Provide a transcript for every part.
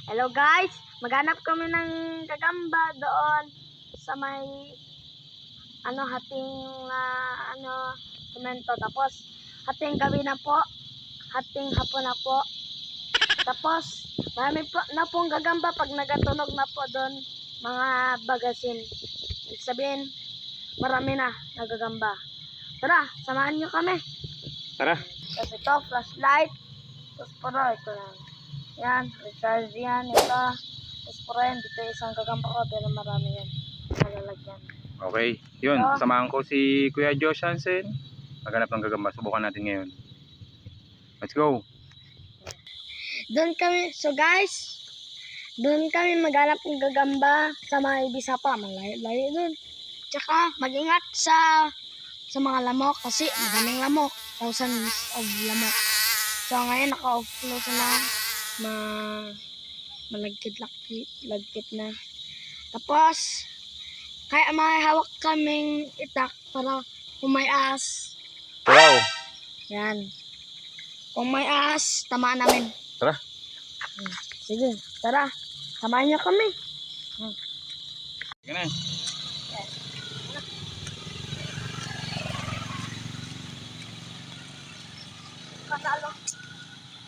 Hello guys, maghanap kami ng gagamba doon sa may hating semento. Tapos hating gabi na po, hating hapon na po. Tapos marami po na pong gagamba pag nagatunog na po doon mga bagasin. Ibig sabihin, marami na nagagamba. Tara, samahan nyo kami. Tara. Tapos ito, flashlight. Tapos puro, ito lang. Yan, recharge yan, ito. Tapos puro yan, dito isang gagamba ko, pero marami yan. Malalagyan. Okay, yun. Samahan ko si Kuya Josh Hansen. Maghanap ng gagamba. Subukan natin ngayon. Let's go. Doon kami, so guys, doon kami maghanap ng gagamba sa mga ibisa pa. Malayo-layo doon. Tsaka, mag-ingat sa mga lamok kasi maraming lamok. Thousands of lamok. So ngayon naka-off-flow na malagkit na. Tapos kaya may hawak kaming itak para kung may ahas. Wow. Yan. Kung may ahas, tamaan namin. Tara. Sige, tara. Samahan niyo kami. Sige na. Kasalo.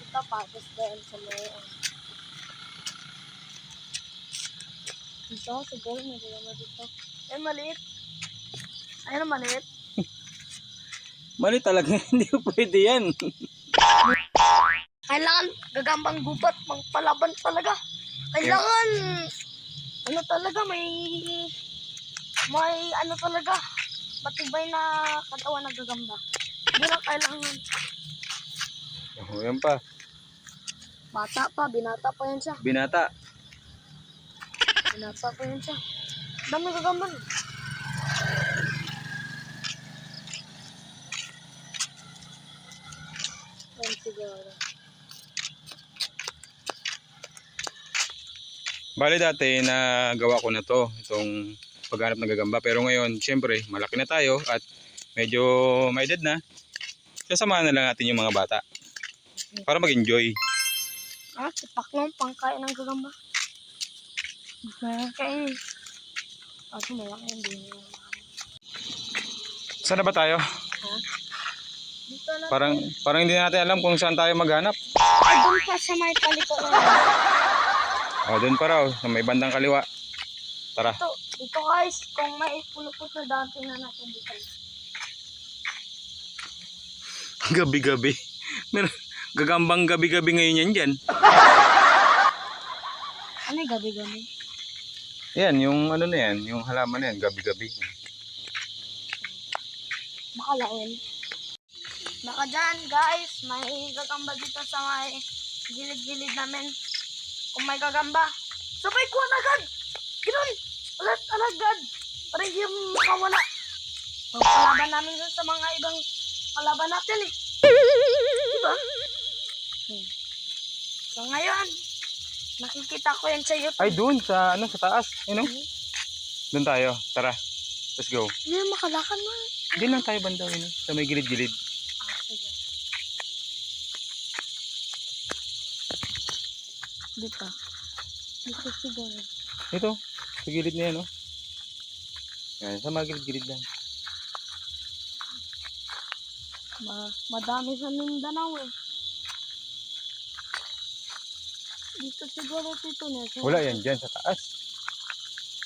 Ito pa, tapos doon sa may dito, siguro may gagamba dito. Ay, maliit. Ayun, maliit. Mali talaga. Hindi ko pwede yan. Kailangan gagambang gubat, palaban talaga. Kailangan, talaga, may talaga, matibay na katawan ng gagamba. Hindi lang kailangan. Oh, yan pa. Bata pa, binata pa yan siya. Binata. Binata pa yan siya. Dami gagamba. Yan siguro. Bali dati na gawa ko na to. Itong paghanap ng gagamba. Pero ngayon, syempre, malaki na tayo. At medyo may edad na. Sasamahan na lang natin yung mga bata. Para mag-enjoy. Tipak lang, pangkain ng gagamba. Kain. Kasi malaki hindi. Saan na ba tayo? Dito lang. Parang hindi natin alam kung saan tayo maghanap. Doon pa sa may palikuran. O, doon pa raw. Sa may bandang kaliwa. Tara. Dito guys, kung may pulupot na dati na natin dito. Gabi-gabi. Meron gagambang gabi-gabi ngayon yan dyan. Ano yung gabi-gabi? Yan, yung ano na yan. Yung halaman na yan, gabi-gabi. Makalain. Baka dyan guys, may gagamba dito sa may gilid-gilid namin. Kung may gagamba, sabay ko agad! Ganun! Agad! Para hindi makawala. Pagkalaban namin dun sa mga ibang kalaban natin eh. Diba? So ngayon, nakikita ko yan sa YouTube. Ay, doon sa taas. You know? Doon tayo. Tara. Let's go. Hindi makalakan mo. Diyan lang tayo banda, you know? Sa may gilid-gilid. Sige. Dito. Dito siguro. Ito. Sa gilid na yan, no? Yan, sa mga gilid-gilid lang. Madami sa Mindanao eh. Dito siguro dito na. Wala yan dyan sa taas.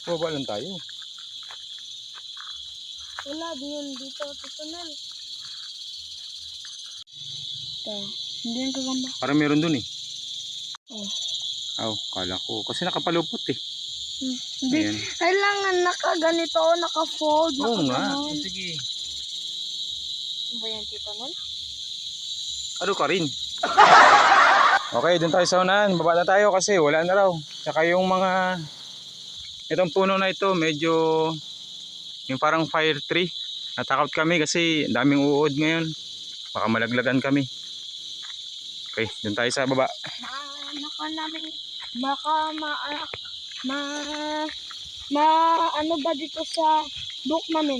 Baba lang tayo. Wala din dito sa tunnel. Ito. Hindi yung gagamba. Parang meron dun eh. Oh. Aw, kala ko. Kasi nakapalupot eh. Hindi. Ayan. Kailangan naka-ganito o naka-fold. Oo nga. Sige. Ano ba yan tito nun? Ano ka rin? Okay, dun tayo sa unahan. Baba na tayo kasi wala na raw. Tsaka yung mga itong puno na ito medyo yung parang fire tree. Natakot kami kasi daming uod ngayon. Baka malaglagan kami. Okay, dun tayo sa baba. Ano ba dito sa book namin?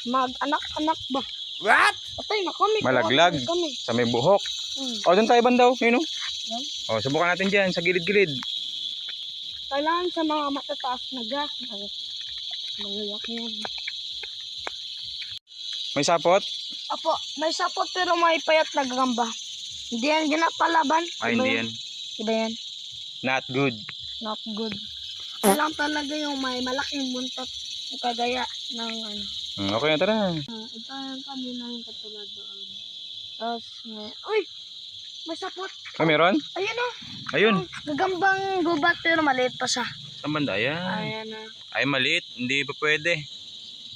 Mag-anak-anak ba? What? Patay na kami. Malaglag. Kami. Sa may buhok. O, dun tayo bandaw. Yun o. Yan. O, subukan natin dyan sa gilid-gilid. Kailangan sa mga matataas na gas. Malalaki yan. May sapot? Apo, may sapot pero may payat na gagamba. Hindi yan ginapalaban. Ay, hindi yan. Iba yan. Not good. Not good. Kailangan talaga yung may malaking buntot. Yung kagaya ng ano. Okay na, tara. Ito yung kanina yung katulad doon. Tapos may... Uy! May sapot. Ah, meron? Ayun o. Ayun. Gagambang gubat pero maliit pa siya. Saan banda? Ayan. Ayan na. Ay, maliit. Hindi pa pwede.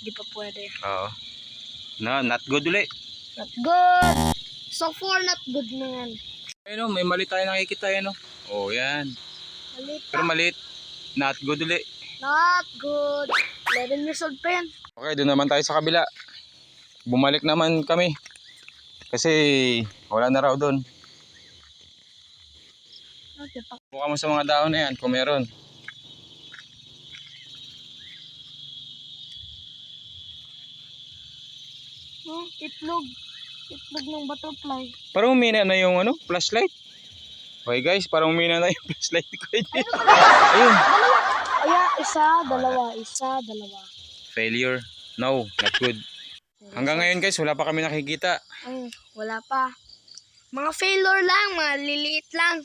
Hindi pa pwede. Oo. No, not good ulit. Not good. So far, not good na yan. Ayun, may maliit tayo nakikita yan. Oh, yan. Maliit Pero pa. maliit. Not good ulit. Not good. 11 years old pa yan. Okay, doon naman tayo sa kabila. Bumalik naman kami. Kasi wala na raw doon. Okay, pa. Buka mo sa mga dahon na yan kung meron. Oh, itlog. Itlog ng butterfly. Parang umina na yung flashlight. Okay guys, parang umina na yung flashlight ko. Ayun. Dalawa. Isa, dalawa. Failure. No, not good. Hanggang ngayon guys, wala pa kami nakikita. Ay, wala pa. Mga failure lang, mga liliit lang.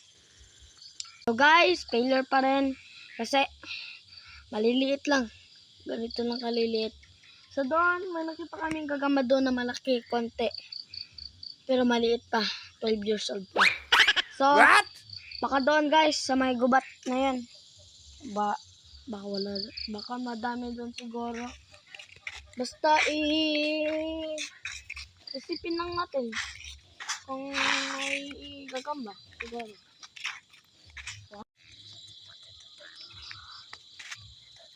So guys, failure pa rin. Kasi, maliliit lang. Ganito lang kaliliit. So doon, may nakita kaming gagamba doon na malaki, konti. Pero maliit pa. 12 years old pa. So, What? baka doon guys, sa may gubat na yan. Baka wala. Baka madami doon siguro. Basta isipin lang natin kung may gagamba siguro.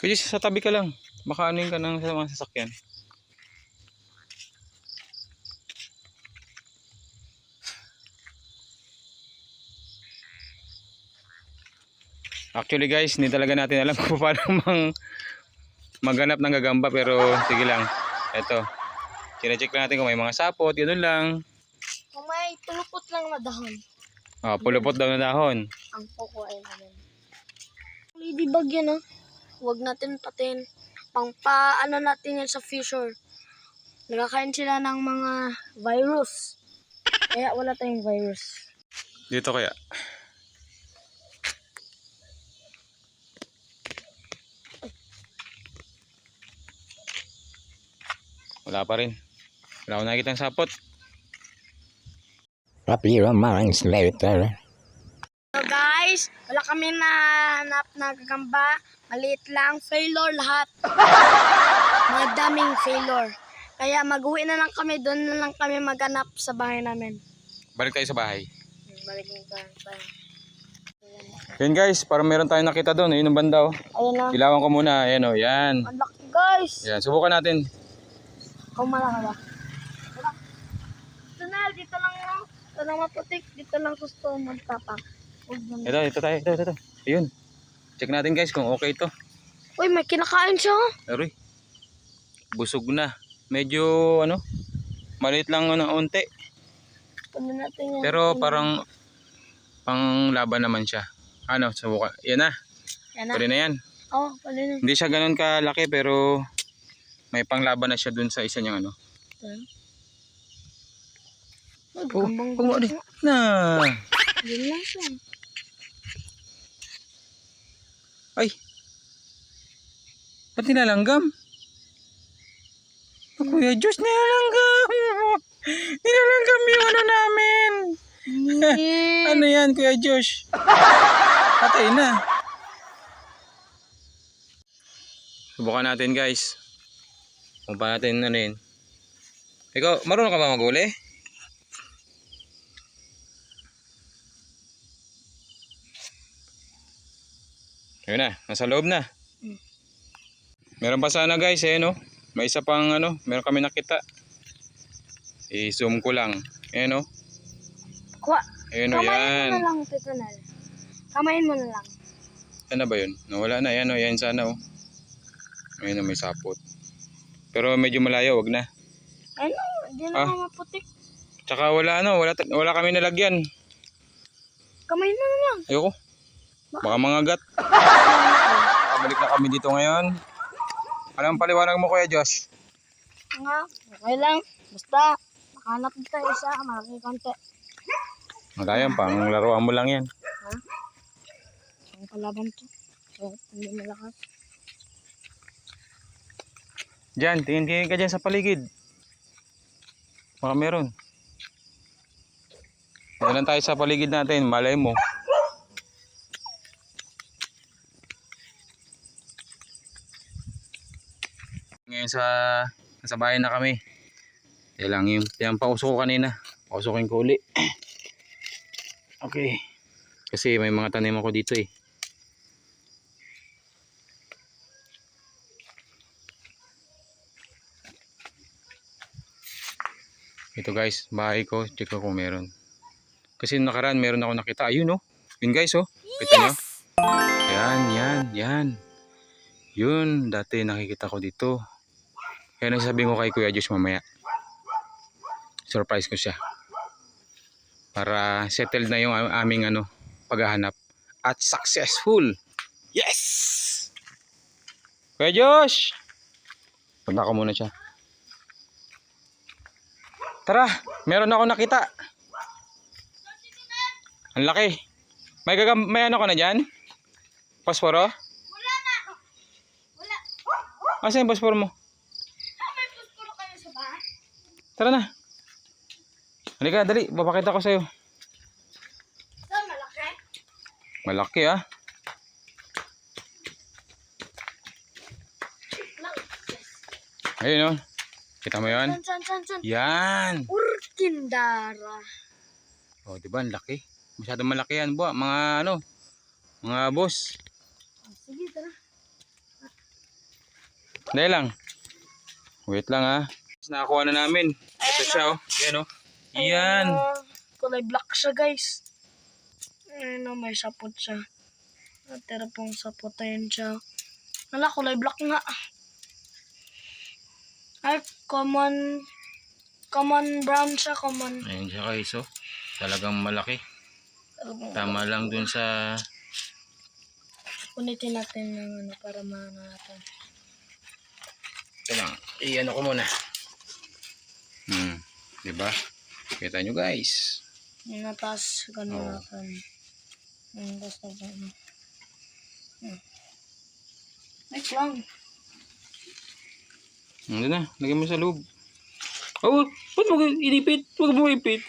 Kaya sa tabi ka lang. Baka anuin ka ng sa mga sasakyan. Actually guys, hindi talaga natin alam kung paano maghanap ng gagamba, pero sige lang. Eto. Sina-check lang natin kung may mga sapot, ganoon lang. Kung may tulupot lang na dahon, Oh, pulupot daw na dahon. ang kukuhain namin. Ladybug yan Huwag natin patin. Paano natin yan sa future. Nagkakain sila ng mga virus. Kaya wala tayong virus. Dito kaya. Wala pa rin. Wala ko nakikita ang sapot. Happy romance later. So guys, wala kami nahanap na gagamba. Maliit lang. Failure lahat. Mga daming failure. Kaya mag-uwi na lang kami. Doon na lang kami maghanap sa bahay namin. Balik tayo sa bahay. Balik na tayo. Yan guys, parang meron tayong nakita doon. Ayun ang banda oh. Ayun na. Ilawan ko muna. Ayan oh, yan. Ang laki guys. Yan, subukan natin. Kung malaki ba? Dito na. Dito lang lang. Dito lang maputik. Dito lang gusto magtapak. Ito tayo. Ayun. Check natin guys kung okay ito. Uy, may kinakain siya. Aroy. Busog na. Medyo maliit lang unti. Pwede natin yan. Pero parang panglaban naman siya. Subukan. Yan na. Yan na. Pwede na yan. Oo, pwede na. Hindi siya ganun kalaki pero may panglaban na siya dun sa isa niyang Uy, gambang na. Yun lang siya. Ay. Ba't nilalanggam? Kuya Diyos, nilalanggam. Nilalanggam yung namin. Ano yan, Kuya Josh? Patay na. Subukan natin guys. Kung paano natin rin. Ikaw, marunong ka ba mag-uli? Ayun na, nasa loob na. Meron pa sana guys, may isa pang meron kami nakita. I-zoom ko lang. Ayan Kuha. Ayun Kamayin yan. mo na lang, Tito Nel. Kamayin mo na lang. Ano ba yun? Nawala na, yan sana Ayun may sapot. Pero medyo malayo, wag na. Ayun, hindi na maputik. Tsaka wala kami nalagyan. Kamay na lang. Ayoko. Baka mangagat. Balik na kami dito ngayon. Anong paliwanag mo Kuya Josh? Nga, okay lang. Basta, nakahanap na tayo isa, malaki konti. Ayan, pang laruan mo lang yan. Ha? Ang kalaban to. So, hindi malakas. Diyan, tingin ka dyan sa paligid. Baka meron. Dito lang tayo sa paligid natin, malay mo. Ngayon nasa bahay na kami. Yan lang yung pausok ko kanina. Pausokin ko uli. Okay. Kasi may mga tanim ako dito eh. Ito guys, bahay ko. Check ko kung meron. Kasi nakaraan meron ako nakita. Ayun oh. Yun guys oh. Kita nyo? Yan. Yun, dati nakikita ko dito. Kaya nasasabihin ko kay Kuya Josh mamaya. Surprise ko siya. Para settled na yung aming paghahanap. At successful. Yes! Kuya Josh! Punta ko muna siya. Tara, meron ako nakita. Ang laki. May ano ka na dyan? Posporo? Wala na! Wala. Asa yung posporo mo? May puspuro kayo sa bahay? Tara na. Halika, dali. Papakita ko sa'yo. Ito, malaki. Malaki ah. Ayun oh. Kita mo yan? San. Yan. Urkindara. Oh, di ba? Ang laki. Masyadong malaki yan, buwa. Mga boss. Sige, tara. Dahil lang. Wait lang ha. Nakakuha na namin. Ito siya oh. Yan oh. Yan. Kulay black siya guys. Ayun may sapot siya. Natira pong sapot. Ayun siya. Wala, kulay black nga. Ay, common brown siya, common. Ayun siya guys oh. Talagang malaki. Tama lang dun sa... Punitin natin ng para maano natin. Ito lang. I-ano ko muna. Diba? Kita nyo guys. Natas, gano'n natin. Basta gano'n. Next lang. Ano na, lagyan mo sa loob. Oh, ba't mo inipit? Huwag mo ipit.